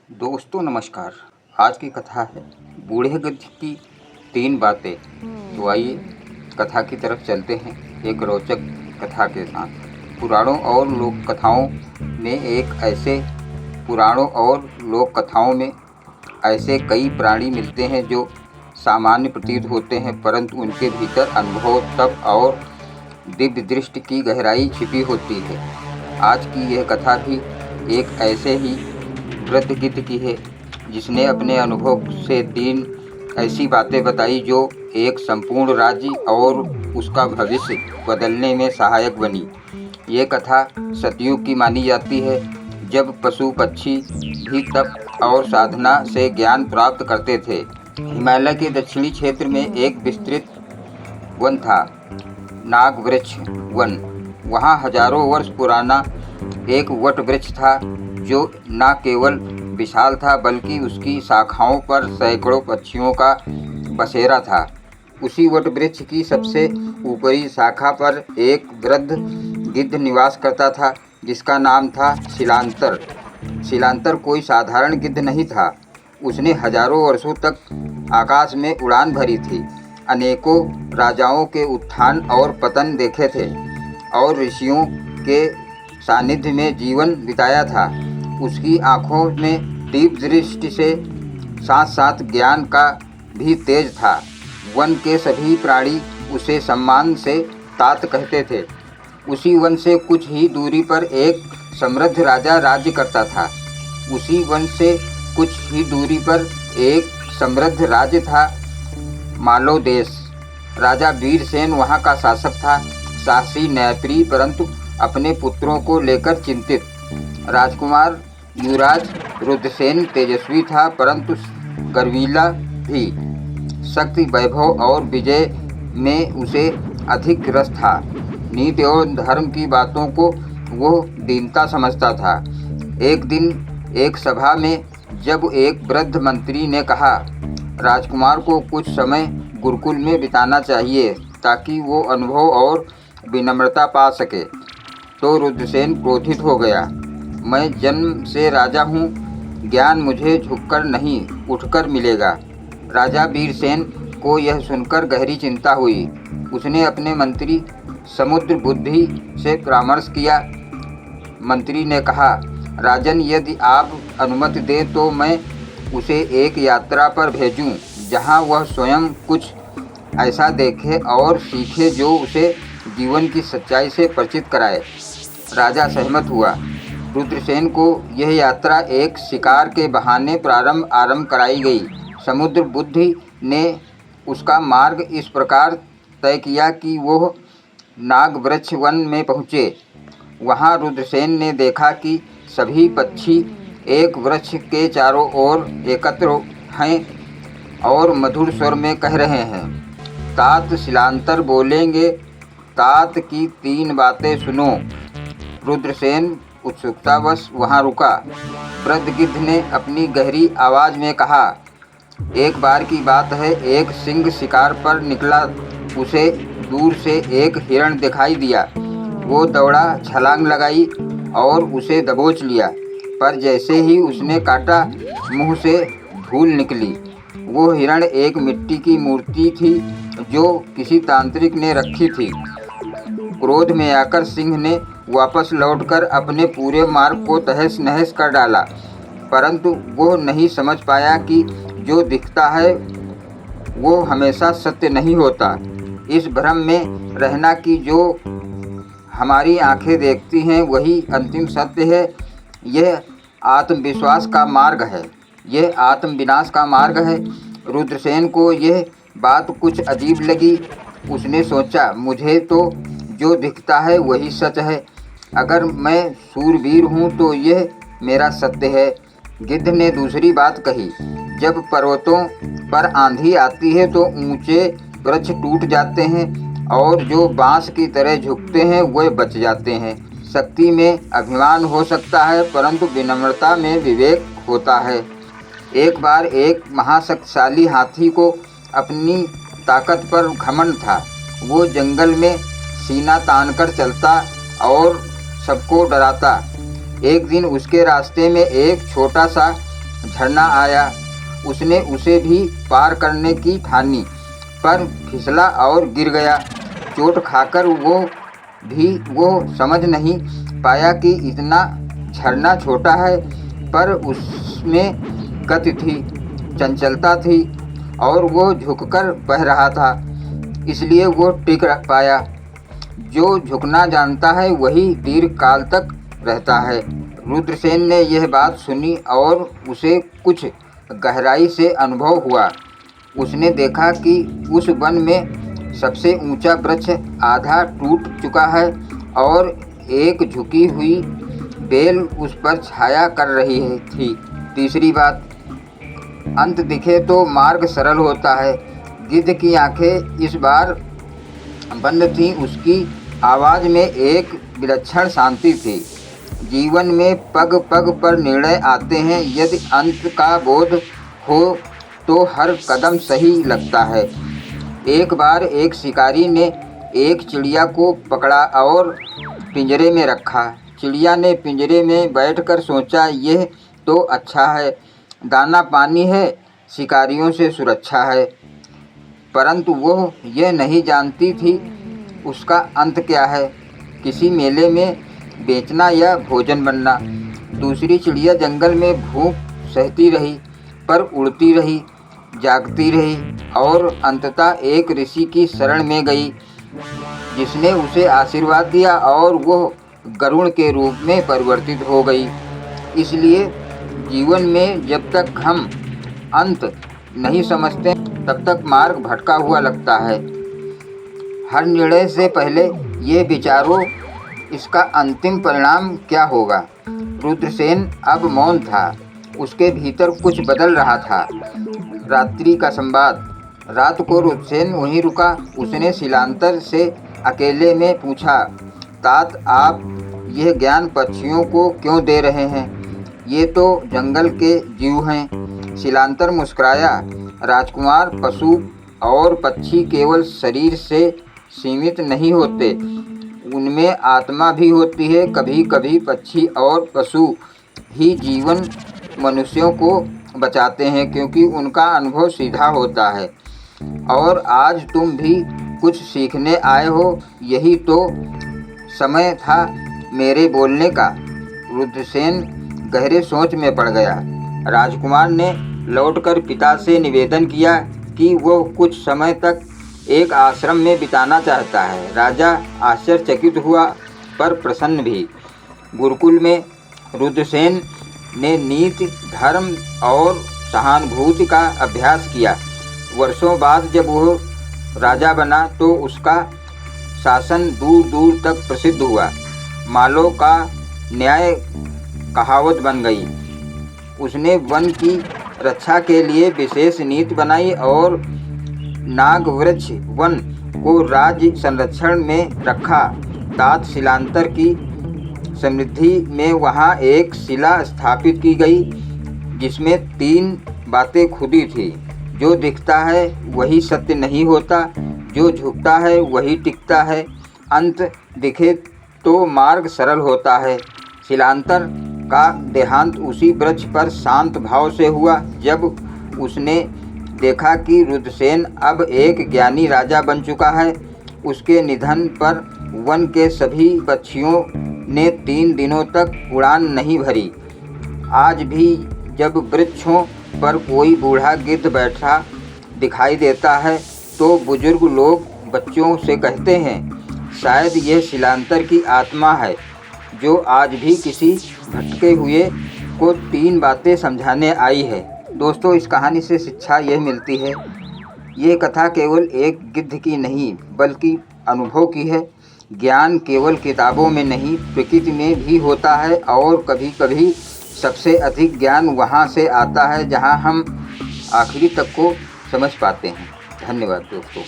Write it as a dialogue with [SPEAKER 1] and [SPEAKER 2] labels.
[SPEAKER 1] दोस्तों नमस्कार। आज की कथा है बूढ़े गध की 3 बातें। तो आइए कथा की तरफ चलते हैं एक रोचक कथा के साथ। पुराणों और लोक कथाओं में ऐसे कई प्राणी मिलते हैं जो सामान्य प्रतीत होते हैं, परंतु उनके भीतर अनुभव, तप और दिव्य दृष्टि की गहराई छिपी होती है। आज की यह कथा भी एक ऐसे ही वृद्ध गिद्ध की है जिसने अपने अनुभव से 3 ऐसी बातें बताई जो एक संपूर्ण राज्य और उसका भविष्य बदलने में सहायक बनी। ये कथा सतयुग की मानी जाती है, जब पशु पक्षी भी तप और साधना से ज्ञान प्राप्त करते थे। हिमालय के दक्षिणी क्षेत्र में एक विस्तृत वन था, नागवृक्ष वन। वहाँ हजारों वर्ष पुराना एक वट वृक्ष था जो न केवल विशाल था बल्कि उसकी शाखाओं पर सैकड़ों पक्षियों का बसेरा था। उसी वट वृक्ष की सबसे ऊपरी शाखा पर एक वृद्ध गिद्ध निवास करता था जिसका नाम था शिलांतर। शिलांतर कोई साधारण गिद्ध नहीं था। उसने हजारों वर्षों तक आकाश में उड़ान भरी थी, अनेकों राजाओं के उत्थान और पतन देखे थे और ऋषियों के सानिध्य में जीवन बिताया था। उसकी आँखों में तीव्र दृष्टि से साथ साथ ज्ञान का भी तेज था। वन के सभी प्राणी उसे सम्मान से तात कहते थे। उसी वन से कुछ ही दूरी पर एक समृद्ध राजा राज्य करता था। उसी वन से कुछ ही दूरी पर एक समृद्ध राज्य था, मालव देश। राजा वीरसेन वहाँ का शासक था, साहसी, न्यायप्रिय, परंतु अपने पुत्रों को लेकर चिंतित। राजकुमार युवराज रुद्रसेन तेजस्वी था, परंतु गर्वीला भी। शक्ति, वैभव और विजय में उसे अधिक रस था। नीति और धर्म की बातों को वो दीनता समझता था। एक दिन एक सभा में जब एक वृद्ध मंत्री ने कहा, राजकुमार को कुछ समय गुरुकुल में बिताना चाहिए ताकि वो अनुभव और विनम्रता पा सके, तो रुद्रसेन क्रोधित हो गया। मैं जन्म से राजा हूँ, ज्ञान मुझे झुककर नहीं उठकर मिलेगा। राजा वीरसेन को यह सुनकर गहरी चिंता हुई। उसने अपने मंत्री समुद्र बुद्धि से परामर्श किया। मंत्री ने कहा, राजन, यदि आप अनुमति दें तो मैं उसे एक यात्रा पर भेजूं जहां वह स्वयं कुछ ऐसा देखे और सीखे जो उसे जीवन की सच्चाई से परिचित कराए। राजा सहमत हुआ। रुद्रसेन को यह यात्रा एक शिकार के बहाने आरंभ कराई गई। समुद्र बुद्धि ने उसका मार्ग इस प्रकार तय किया कि वो नागवृक्ष वन में पहुँचे। वहाँ रुद्रसेन ने देखा कि सभी पक्षी एक वृक्ष के चारों ओर एकत्र हैं और मधुर स्वर में कह रहे हैं, तात शिलांतर बोलेंगे, तात की 3 बातें सुनो। रुद्रसेन उत्सुकतावश वहाँ रुका। वृद्ध गिद्ध ने अपनी गहरी आवाज़ में कहा, एक बार की बात है, एक सिंह शिकार पर निकला। उसे दूर से एक हिरण दिखाई दिया। वो दौड़ा, छलांग लगाई और उसे दबोच लिया, पर जैसे ही उसने काटा, मुंह से धूल निकली। वो हिरण एक मिट्टी की मूर्ति थी जो किसी तांत्रिक ने रखी थी। क्रोध में आकर सिंह ने वापस लौटकर अपने पूरे मार्ग को तहस नहस कर डाला, परंतु वो नहीं समझ पाया कि जो दिखता है वो हमेशा सत्य नहीं होता। इस भ्रम में रहना कि जो हमारी आंखें देखती हैं वही अंतिम सत्य है, यह आत्मविश्वास का मार्ग है, यह आत्मविनाश का मार्ग है। रुद्रसेन को यह बात कुछ अजीब लगी। उसने सोचा, मुझे तो जो दिखता है वही सच है। अगर मैं शूरवीर हूँ तो यह मेरा सत्य है। गिद्ध ने दूसरी बात कही, जब पर्वतों पर आंधी आती है तो ऊंचे वृक्ष टूट जाते हैं और जो बांस की तरह झुकते हैं वे बच जाते हैं। शक्ति में अभिमान हो सकता है, परंतु विनम्रता में विवेक होता है। एक बार एक महाशक्तिशाली हाथी को अपनी ताकत पर घमंड था। वो जंगल में सीना तानकर चलता और सबको डराता। एक दिन उसके रास्ते में एक छोटा सा झरना आया। उसने उसे भी पार करने की ठानी, पर फिसला और गिर गया। चोट खाकर वो समझ नहीं पाया कि इतना झरना छोटा है, पर उसमें गति थी, चंचलता थी और वो झुककर बह रहा था, इसलिए वो टिक पाया। जो झुकना जानता है वही दीर्घकाल तक रहता है। रुद्रसेन ने यह बात सुनी और उसे कुछ गहराई से अनुभव हुआ। उसने देखा कि उस वन में सबसे ऊंचा वृक्ष आधा टूट चुका है और एक झुकी हुई बेल उस पर छाया कर रही थी। तीसरी बात, अंत दिखे तो मार्ग सरल होता है। गिद्ध की आंखें इस बार बंद थीं। उसकी आवाज़ में एक विलक्षण शांति थी। जीवन में पग पग पर निर्णय आते हैं। यदि अंत का बोध हो तो हर कदम सही लगता है। एक बार एक शिकारी ने एक चिड़िया को पकड़ा और पिंजरे में रखा। चिड़िया ने पिंजरे में बैठकर सोचा, यह तो अच्छा है, दाना पानी है, शिकारियों से सुरक्षा है। परंतु वो यह नहीं जानती थी उसका अंत क्या है, किसी मेले में बेचना या भोजन बनना। दूसरी चिड़िया जंगल में भूख सहती रही, पर उड़ती रही, जागती रही और अंततः एक ऋषि की शरण में गई, जिसने उसे आशीर्वाद दिया और वो गरुड़ के रूप में परिवर्तित हो गई। इसलिए जीवन में जब तक हम अंत नहीं समझते तब तक मार्ग भटका हुआ लगता है। हर निर्णय से पहले ये विचारो इसका अंतिम परिणाम क्या होगा। रुद्रसेन अब मौन था। उसके भीतर कुछ बदल रहा था। रात्रि का संवाद। रात को रुद्रसेन वहीं रुका। उसने शिलांतर से अकेले में पूछा, तात, आप यह ज्ञान पक्षियों को क्यों दे रहे हैं? ये तो जंगल के जीव हैं। शिलांतर मुस्कुराया, राजकुमार, पशु और पक्षी केवल शरीर से सीमित नहीं होते, उनमें आत्मा भी होती है। कभी कभी पक्षी और पशु ही जीवन मनुष्यों को बचाते हैं, क्योंकि उनका अनुभव सीधा होता है। और आज तुम भी कुछ सीखने आए हो, यही तो समय था मेरे बोलने का। रुद्रसेन गहरे सोच में पड़ गया। राजकुमार ने लौटकर पिता से निवेदन किया कि वो कुछ समय तक एक आश्रम में बिताना चाहता है। राजा आश्चर्यचकित हुआ पर प्रसन्न भी। गुरुकुल में रुद्रसेन ने नीति, धर्म और सहानुभूति का अभ्यास किया। वर्षों बाद जब वह राजा बना तो उसका शासन दूर दूर तक प्रसिद्ध हुआ। मालों का न्याय कहावत बन गई। उसने वन की रक्षा के लिए विशेष नीति बनाई और नागवृक्ष वन को राज्य संरक्षण में रखा। तात, शिलांतर की समृद्धि में वहाँ एक शिला स्थापित की गई, जिसमें 3 बातें खुदी थी। जो दिखता है वही सत्य नहीं होता, जो झुकता है वही टिकता है, अंत दिखे तो मार्ग सरल होता है। शिलांतर का देहांत उसी वृक्ष पर शांत भाव से हुआ। जब उसने देखा कि रुद्रसेन अब एक ज्ञानी राजा बन चुका है। उसके निधन पर वन के सभी पक्षियों ने 3 दिनों तक उड़ान नहीं भरी। आज भी जब वृक्षों पर कोई बूढ़ा गिद्ध बैठा दिखाई देता है तो बुजुर्ग लोग बच्चों से कहते हैं, शायद यह शिलांतर की आत्मा है जो आज भी किसी भटके हुए को 3 बातें समझाने आई है। दोस्तों, इस कहानी से शिक्षा यह मिलती है, ये कथा केवल एक गिद्ध की नहीं बल्कि अनुभव की है। ज्ञान केवल किताबों में नहीं, प्रकृति में भी होता है और कभी कभी सबसे अधिक ज्ञान वहाँ से आता है जहाँ हम आखिरी तक को समझ पाते हैं। धन्यवाद दोस्तों।